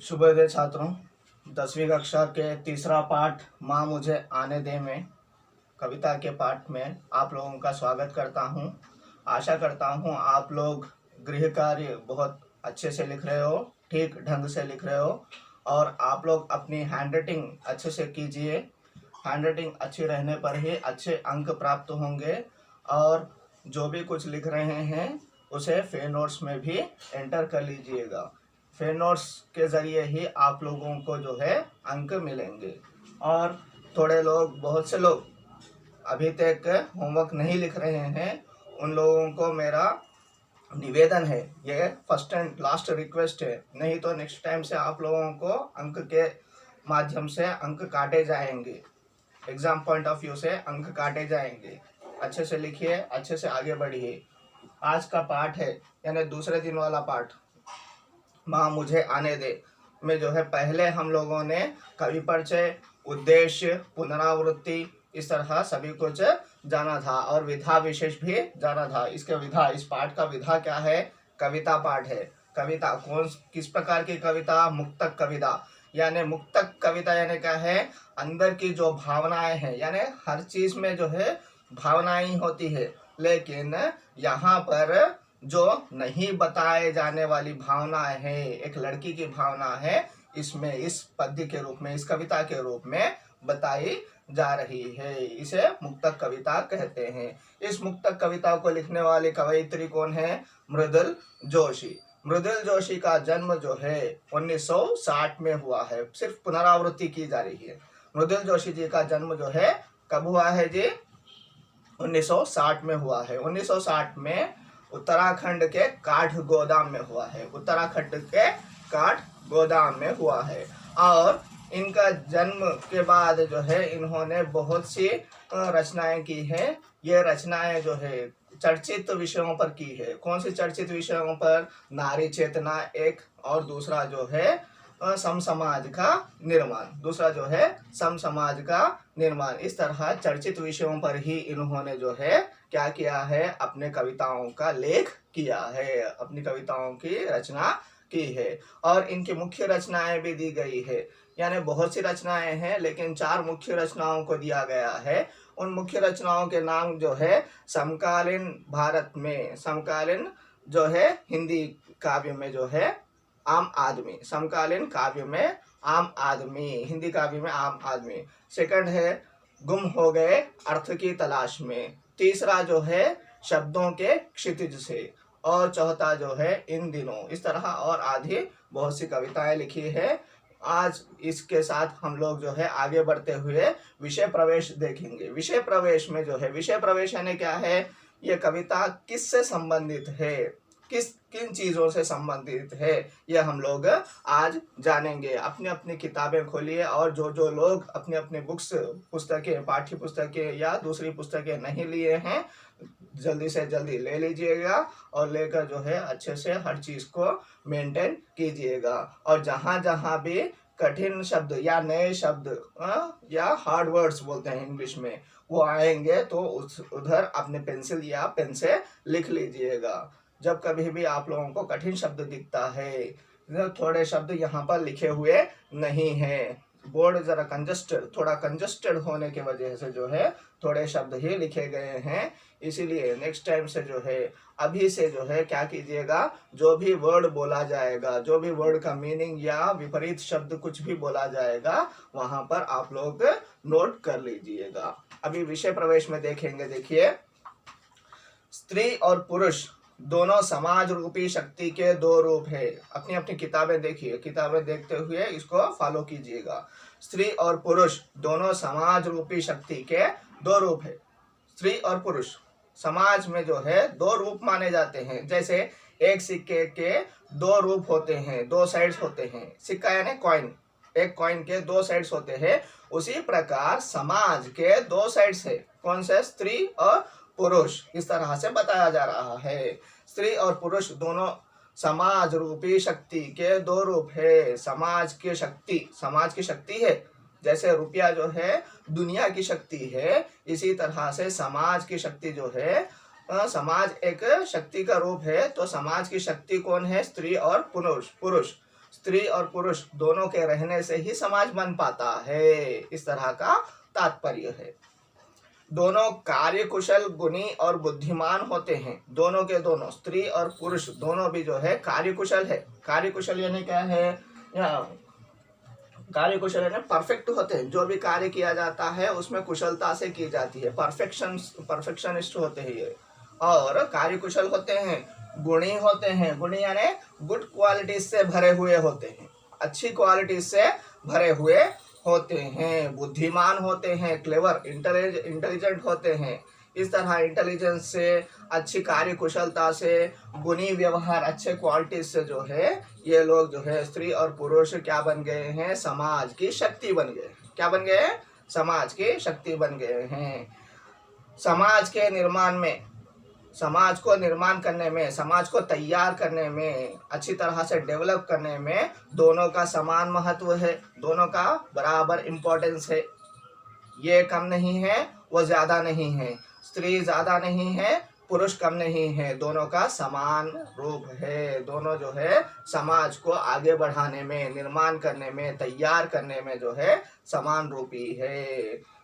शुभोदय छात्रों। 10वीं कक्षा के तीसरा पाठ माँ मुझे आने दे में कविता के पाठ में आप लोगों का स्वागत करता हूँ। आशा करता हूँ आप लोग गृह कार्य बहुत अच्छे से लिख रहे हो, ठीक ढंग से लिख रहे हो और आप लोग अपनी हैंडराइटिंग अच्छे से कीजिए। हैंडराइटिंग अच्छी रहने पर ही अच्छे अंक प्राप्त होंगे और जो भी कुछ लिख रहे हैं उसे फेयर नोट्स में भी एंटर कर लीजिएगा। फेयर नोट्स के ज़रिए ही आप लोगों को जो है अंक मिलेंगे। और थोड़े लोग, बहुत से लोग अभी तक होमवर्क नहीं लिख रहे हैं, उन लोगों को मेरा निवेदन है, ये फर्स्ट एंड लास्ट रिक्वेस्ट है, नहीं तो नेक्स्ट टाइम से आप लोगों को अंक के माध्यम से अंक काटे जाएंगे। एग्ज़ाम पॉइंट ऑफ व्यू से अंक काटे जाएंगे। अच्छे से लिखिए, अच्छे से आगे बढ़िए। आज का पाठ है यानी दूसरे दिन वाला पाठ माँ मुझे आने दे में जो है पहले हम लोगों ने कवि परिचय, उद्देश्य, पुनरावृत्ति, इस तरह सभी कुछ जाना था और विधा विशेष भी जाना था। इसके विधा, इस पाठ का विधा क्या है? कविता पाठ है। कविता कौन किस प्रकार की कविता? मुक्तक कविता। यानी मुक्तक कविता यानी क्या है? अंदर की जो भावनाएं हैं, यानी हर चीज में जो है भावनाएं ही होती है, लेकिन यहाँ पर जो नहीं बताए जाने वाली भावना है, एक लड़की की भावना है, इसमें इस पद्य के रूप में, इस कविता के रूप में बताई जा रही है। इसे मुक्तक कविता कहते हैं। इस मुक्तक कविता को लिखने वाले कवयित्री कौन है? मृदुल जोशी। मृदुल जोशी का जन्म जो है 1960 में हुआ है। सिर्फ पुनरावृत्ति की जा रही है। मृदुल जोशी जी का जन्म जो है कब हुआ है जी? 1960 में हुआ है। 1960 में उत्तराखंड के काठगोदाम में हुआ है। उत्तराखंड के काठगोदाम में हुआ है। और इनका जन्म के बाद जो है इन्होंने बहुत सी रचनाएं की हैं। ये रचनाएं जो है चर्चित विषयों पर की है। कौन सी चर्चित विषयों पर? नारी चेतना एक, और दूसरा जो है सम समाज का निर्माण। दूसरा जो है सम समाज का निर्माण। इस तरह चर्चित विषयों पर ही इन्होंने जो है क्या किया है? अपने कविताओं का लेख किया है, अपनी कविताओं की रचना की है। और इनकी मुख्य रचनाएं भी दी गई है। यानी बहुत सी रचनाएं हैं, लेकिन 4 मुख्य रचनाओं को दिया गया है। उन मुख्य रचनाओं के नाम जो है समकालीन भारत में, समकालीन जो है हिंदी काव्य में जो है आम आदमी, समकालीन काव्य में आम आदमी, हिंदी काव्य में आम आदमी। सेकंड है गुम हो गए अर्थ की तलाश में। तीसरा जो है शब्दों के क्षितिज से। और चौथा जो है इन दिनों। इस तरह और आधी बहुत सी कविताएं लिखी है। आज इसके साथ हम लोग जो है आगे बढ़ते हुए विषय प्रवेश देखेंगे। विषय प्रवेश में जो है, विषय प्रवेश यानी क्या है? ये कविता किससे संबंधित है, किन चीजों से संबंधित है, यह हम लोग आज जानेंगे। अपनी अपनी किताबें खोलिए और जो जो लोग अपनी अपनी बुक्स, पुस्तकें, पाठ्य पुस्तकें या दूसरी पुस्तकें नहीं लिए हैं, जल्दी से जल्दी ले लीजिएगा और लेकर जो है अच्छे से हर चीज को मेंटेन कीजिएगा। और जहाँ जहाँ भी कठिन शब्द या नए शब्द या हार्ड वर्ड्स बोलते हैं इंग्लिश में, वो आएंगे तो उधर अपने पेंसिल या पेन से लिख लीजिएगा। जब कभी भी आप लोगों को कठिन शब्द दिखता है, थोड़े शब्द यहाँ पर लिखे हुए नहीं हैं, बोर्ड जरा कंजस्टेड, थोड़ा कंजस्टेड होने की वजह से जो है थोड़े शब्द ही लिखे गए हैं। इसीलिए नेक्स्ट टाइम से जो है, अभी से जो है क्या कीजिएगा, जो भी वर्ड बोला जाएगा, जो भी वर्ड का मीनिंग या विपरीत शब्द कुछ भी बोला जाएगा, वहां पर आप लोग नोट कर लीजिएगा। अभी विषय प्रवेश में देखेंगे। देखिए, स्त्री और पुरुष दोनों समाज रूपी शक्ति के 2 रूप है। अपनी अपनी किताबें देखिए, किताबें देखते हुए इसको फॉलो कीजिएगा। स्त्री और पुरुष दोनों समाज रूपी शक्ति के 2 रूप है। स्त्री और पुरुष समाज में जो है 2 रूप माने जाते हैं। जैसे एक सिक्के के 2 रूप होते हैं, 2 साइड्स होते हैं। सिक्का यानी कॉइन, एक कॉइन के 2 साइड्स होते हैं। उसी प्रकार समाज के 2 साइड्स है। कौन से? स्त्री और पुरुष। इस तरह से बताया जा रहा है। स्त्री और पुरुष दोनों समाज रूपी शक्ति के 2 रूप है। समाज की शक्ति, समाज की शक्ति है। जैसे रुपया जो है दुनिया की शक्ति है, इसी तरह से समाज की शक्ति जो है, समाज एक शक्ति का रूप है। तो समाज की शक्ति कौन है? स्त्री और पुरुष। स्त्री और पुरुष दोनों के रहने से ही समाज बन पाता है, इस तरह का तात्पर्य है। दोनों कार्य कुशल, गुणी और बुद्धिमान होते हैं। दोनों के दोनों, स्त्री और पुरुष दोनों भी जो है कार्य कुशल है। कार्य कुशल यानी क्या है? कार्य कुशल यानी परफेक्ट होते हैं। जो भी कार्य किया जाता है उसमें कुशलता से की जाती है, परफेक्शनिस्ट होते हैं ये। और कार्य कुशल होते हैं, गुणी होते हैं। गुणी यानी गुड क्वालिटीज से भरे हुए होते हैं, अच्छी क्वालिटीज से भरे हुए होते हैं। बुद्धिमान होते हैं, क्लेवर, इंटेलिजेंट होते हैं। इस तरह इंटेलिजेंस से, अच्छी कार्य कुशलता से, गुणी व्यवहार, अच्छे क्वालिटीज से जो है ये लोग जो है स्त्री और पुरुष क्या बन गए हैं? समाज की शक्ति बन गए। क्या बन गए? समाज की शक्ति बन गए हैं। समाज के निर्माण में, समाज को निर्माण करने में, समाज को तैयार करने में, अच्छी तरह से डेवलप करने में दोनों का समान महत्व है, दोनों का बराबर इम्पोर्टेंस है। ये कम नहीं है, वो ज्यादा नहीं है, स्त्री ज्यादा नहीं है, पुरुष कम नहीं है, दोनों का समान रूप है। दोनों जो है समाज को आगे बढ़ाने में, निर्माण करने में, तैयार करने में जो है समान रूपी है।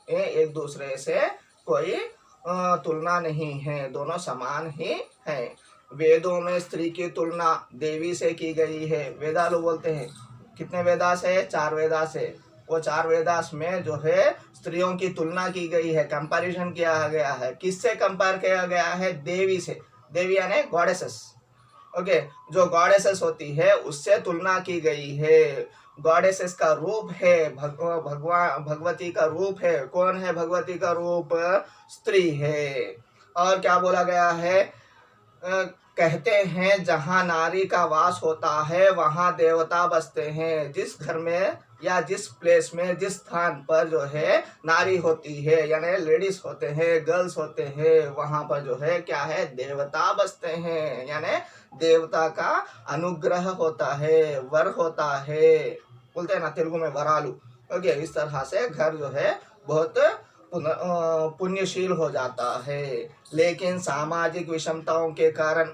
एक दूसरे से कोई तुलना नहीं है, दोनों समान ही हैं। वेदों में स्त्री की तुलना देवी से की गई है। वेदालु बोलते हैं कितने वेदास है? 4 वेदास है। वो 4 वेदास में जो है स्त्रियों की तुलना की गई है, कंपैरिजन किया गया है। किससे कंपेयर किया गया है? देवी से। देवी यानी गॉडेसेस। ओके, जो गॉडेसेस होती है उससे तुलना की गई है। गॉडेसेस का रूप है, भगवती का रूप है। कौन है भगवती का रूप? स्त्री है। और क्या बोला गया है? कहते हैं जहाँ नारी का वास होता है वहाँ देवता बसते हैं। जिस घर में या जिस प्लेस में, जिस स्थान पर जो है नारी होती है, यानी लेडीज होते हैं, गर्ल्स होते हैं, वहाँ पर जो है क्या है? देवता बसते हैं, यानी देवता का अनुग्रह होता है, वर होता है। बोलते हैं ना तेलुगु में वरालू। ओके, इस तरह से घर जो है बहुत पुण्यशील हो जाता है। लेकिन सामाजिक विषमताओं के कारण,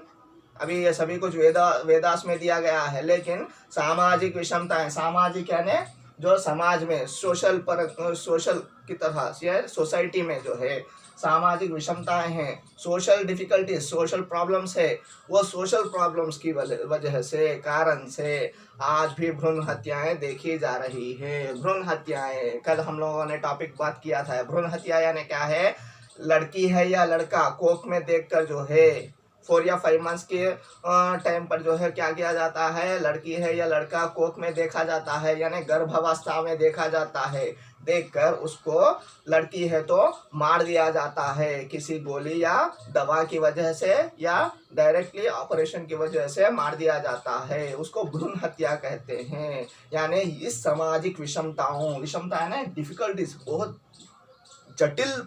अभी ये सभी कुछ वेदास में दिया गया है, लेकिन सामाजिक विषमताएं, सामाजिक यानी जो समाज में सोशल की तरह से सोसाइटी में जो है सामाजिक विषमताएं हैं, सोशल डिफिकल्टीज, सोशल प्रॉब्लम्स है, वो सोशल प्रॉब्लम्स की वजह से, कारण से आज भी भ्रूण हत्याएं देखी जा रही है। भ्रूण हत्याएं, कल हम लोगों ने टॉपिक बात किया था। भ्रूण हत्या यानी क्या है? लड़की है या लड़का कोख में देखकर जो है 4 या 5 मंथ्स के टाइम पर जो है क्या किया जाता है? लड़की है या लड़का कोख में देखा जाता है, यानी गर्भावस्था में देखा जाता है। देखकर उसको, लड़की है तो मार दिया जाता है किसी गोली या दवा की वजह से, या डायरेक्टली ऑपरेशन की वजह से मार दिया जाता है। उसको भ्रूण हत्या कहते हैं। यानी इस सामाजिक विषमता है ना, डिफिकल्टीज, बहुत जटिल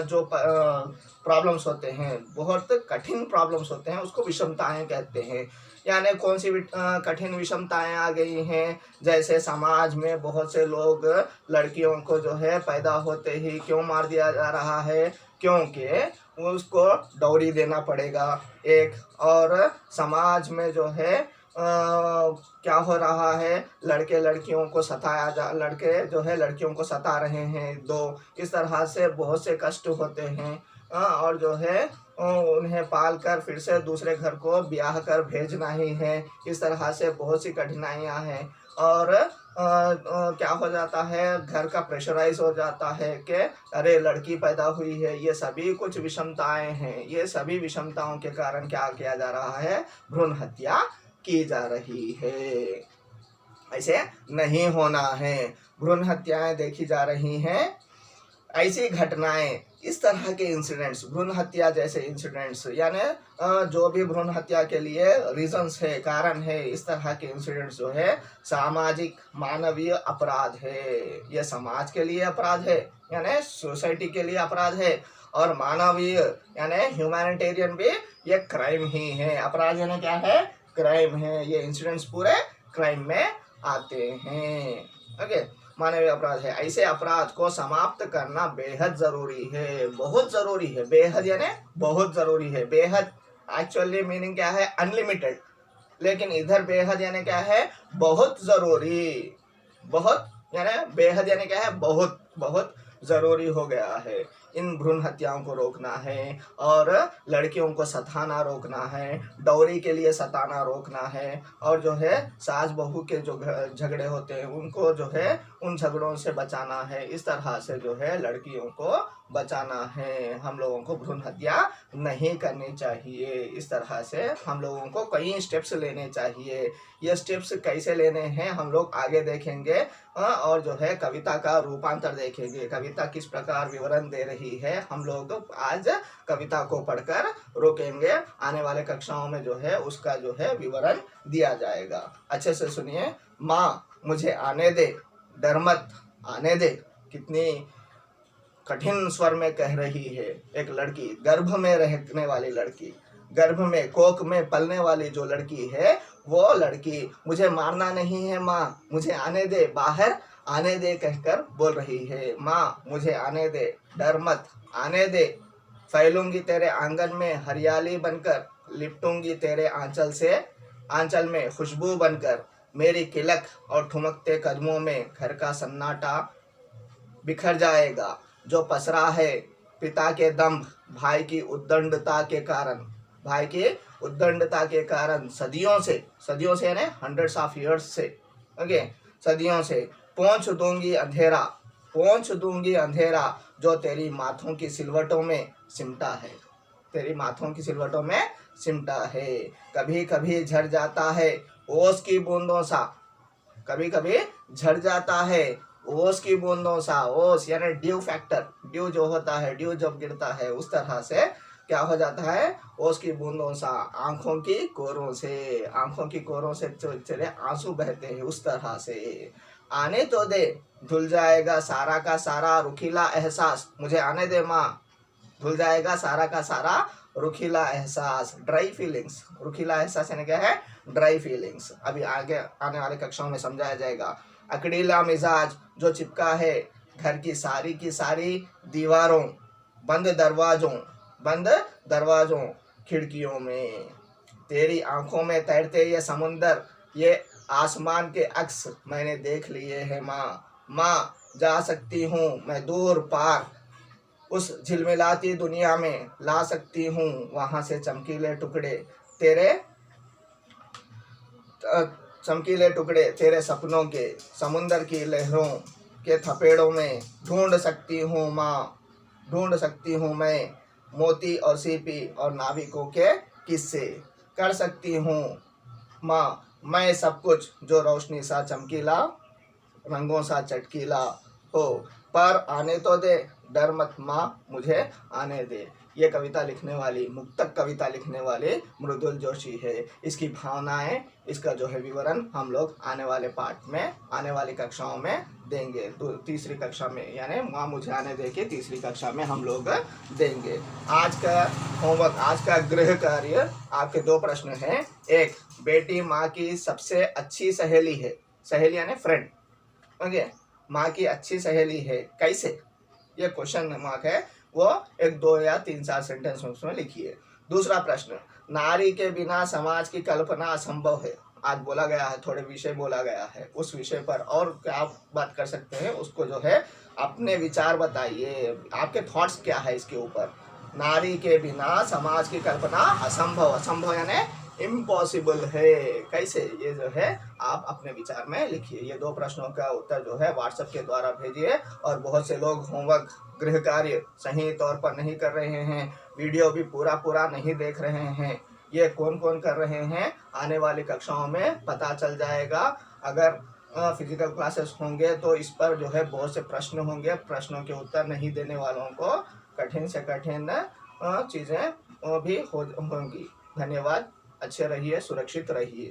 जो प्रॉब्लम्स होते हैं, बहुत कठिन प्रॉब्लम्स होते हैं, उसको विषमताएं कहते हैं। यानी कौन सी कठिन विषमताएं आ गई हैं? जैसे समाज में बहुत से लोग लड़कियों को जो है पैदा होते ही क्यों मार दिया जा रहा है? क्योंकि उसको डौरी देना पड़ेगा एक। और समाज में जो है क्या हो रहा है? लड़के लड़कियों को लड़के जो है लड़कियों को सता रहे हैं। 2 इस तरह से बहुत से कष्ट होते हैं। और जो है उन्हें पाल कर फिर से दूसरे घर को ब्याह कर भेजना ही है। इस तरह से बहुत सी कठिनाइयां हैं। और क्या हो जाता है? घर का प्रेशराइज हो जाता है कि अरे लड़की पैदा हुई है। ये सभी कुछ विषमताएं हैं। ये सभी विषमताओं के कारण क्या किया जा रहा है? भ्रूण हत्या की जा रही है। ऐसे नहीं होना है। भ्रूण हत्याएं देखी जा रही हैं। ऐसी घटनाएं, इस तरह के इंसिडेंट्स, भ्रूण हत्या जैसे इंसिडेंट्स, यानी जो भी भ्रूण हत्या के लिए रीजंस है, कारण है, इस तरह के इंसिडेंट्स जो है सामाजिक मानवीय अपराध है। ये समाज के लिए अपराध है, यानी सोसाइटी के लिए अपराध है। और मानवीय यानी ह्यूमैनिटेरियन भी ये क्राइम ही है। अपराध यानी क्या है? क्राइम है। ये इंसिडेंट्स पूरे क्राइम में आते हैं। ओके, मानवीय अपराध है। ऐसे अपराध को समाप्त करना बेहद जरूरी है, बहुत जरूरी है। बेहद यानी बहुत जरूरी है। बेहद एक्चुअली मीनिंग क्या है? अनलिमिटेड। लेकिन इधर बेहद यानी क्या है, बहुत जरूरी, बहुत यानी बेहद यानी क्या है, बहुत बहुत जरूरी हो गया है। इन भ्रूण हत्याओं को रोकना है और लड़कियों को सताना रोकना है, डौरी के लिए सताना रोकना है, और जो है सास बहू के जो झगड़े होते हैं उनको जो है उन झगड़ों से बचाना है। इस तरह से जो है लड़कियों को बचाना है। हम लोगों को भ्रूण हत्या नहीं करनी चाहिए। इस तरह से हम लोगों को कई स्टेप्स लेने चाहिए। ये स्टेप्स कैसे लेने हैं हम लोग आगे देखेंगे, और जो है कविता का रूपांतर देखेंगे। कविता किस प्रकार विवरण दे रही है हम लोग तो आज कविता को पढ़कर रोकेंगे। आने वाले कक्षाओं में जो है उसका जो है विवरण दिया जाएगा। अच्छे से सुनिए। माँ मुझे आने दे, डर मत आने दे। कितनी कठिन स्वर में कह रही है एक लड़की, गर्भ में रहने वाली लड़की, गर्भ में कोख में पलने वाली जो लड़की है वो लड़की मुझे मारना नहीं है माँ, मुझे आने दे, बाहर आने दे कहकर बोल रही है। माँ मुझे आने दे, डर मत आने दे। फैलूंगी तेरे आंगन में हरियाली बनकर, लिपटूंगी तेरे आंचल में खुशबू बनकर। मेरी किलक और ठुमकते कदमों में घर का सन्नाटा बिखर जाएगा। जो पसरा है पिता के दम्भ, भाई की उद्दंडता के कारण, भाई की उद्दंडता के कारण सदियों से यानी हंड्रेड्स ऑफ ईयर्स से, ओके, सदियों से पोंछ दूंगी अंधेरा जो तेरी माथों की सिलवटों में सिमटा है, तेरी माथों की सिलवटों में सिमटा है। कभी कभी झड़ जाता है ओस की बूंदों सा, कभी कभी झड़ जाता है ओस की बूंदों सा। ओस यानी ड्यू फैक्टर, ड्यू जो होता है, ड्यू जब गिरता है उस तरह से क्या हो जाता है, ओस की बूंदों सा। आंखों की कोरों से चले आंसू बहते हैं उस तरह से। आने तो दे, धुल जाएगा सारा का सारा रुखीला एहसास। मुझे आने दे माँ, धुल जाएगा सारा का सारा रुखीला एहसास। ड्राई फीलिंग्स, रुखीला एहसास यानी क्या है, ड्राई फीलिंग्स। अभी आगे आने वाले कक्षाओं में समझाया जाएगा। अकड़ीला मिजाज जो चिपका है घर की सारी दीवारों, बंद दरवाजों खिड़कियों में। तेरी आंखों में तैरते ये समुंदर, ये आसमान के अक्स मैंने देख लिए हैं माँ जा सकती हूँ मैं दूर पार, उस झिलमिलाती दुनिया में ला सकती हूँ वहां से चमकीले टुकड़े तेरे सपनों के। समुंदर की लहरों के थपेड़ों में ढूंढ सकती हूँ मैं मोती और सीपी और नाविकों के किस्से। कर सकती हूँ माँ मैं सब कुछ जो रोशनी सा चमकीला, रंगों सा चटकीला हो, पर आने तो दे, डर मत माँ मुझे आने दे। ये कविता लिखने वाली, मुक्तक कविता लिखने वाले मृदुल जोशी है। इसकी भावनाएं, इसका जो है विवरण हम लोग आने वाले पार्ट में, आने वाली कक्षाओं में देंगे। तो तीसरी कक्षा में यानी माँ मुझे आने दे के तीसरी कक्षा में हम लोग देंगे। आज का होमवर्क, आज का गृह कार्य, आपके दो प्रश्न हैं। एक, बेटी माँ की सबसे अच्छी सहेली है, सहेली यानी फ्रेंड, ओके, माँ की अच्छी सहेली है कैसे, ये क्वेश्चन मार्क है, वो एक 2 या 3-4 सेंटेंस उसमें लिखिए। दूसरा प्रश्न, नारी के बिना समाज की कल्पना असंभव है। आज बोला गया है, थोड़े विषय बोला गया है, उस विषय पर और क्या बात कर सकते हैं उसको जो है अपने विचार बताइए, आपके थॉट्स क्या है इसके ऊपर। नारी के बिना समाज की कल्पना असंभव यानी इम्पॉसिबल है कैसे, ये जो है आप अपने विचार में लिखिए। ये 2 प्रश्नों का उत्तर जो है व्हाट्सएप के द्वारा भेजिए। और बहुत से लोग होमवर्क, गृह कार्य सही तौर पर नहीं कर रहे हैं, वीडियो भी पूरा नहीं देख रहे हैं। ये कौन कर रहे हैं आने वाली कक्षाओं में पता चल जाएगा। अगर फिजिकल क्लासेस होंगे तो इस पर जो है बहुत से प्रश्न होंगे, प्रश्नों के उत्तर नहीं देने वालों को कठिन से कठिन चीज़ें भी होंगी। धन्यवाद, अच्छे रहिए, सुरक्षित रहिए।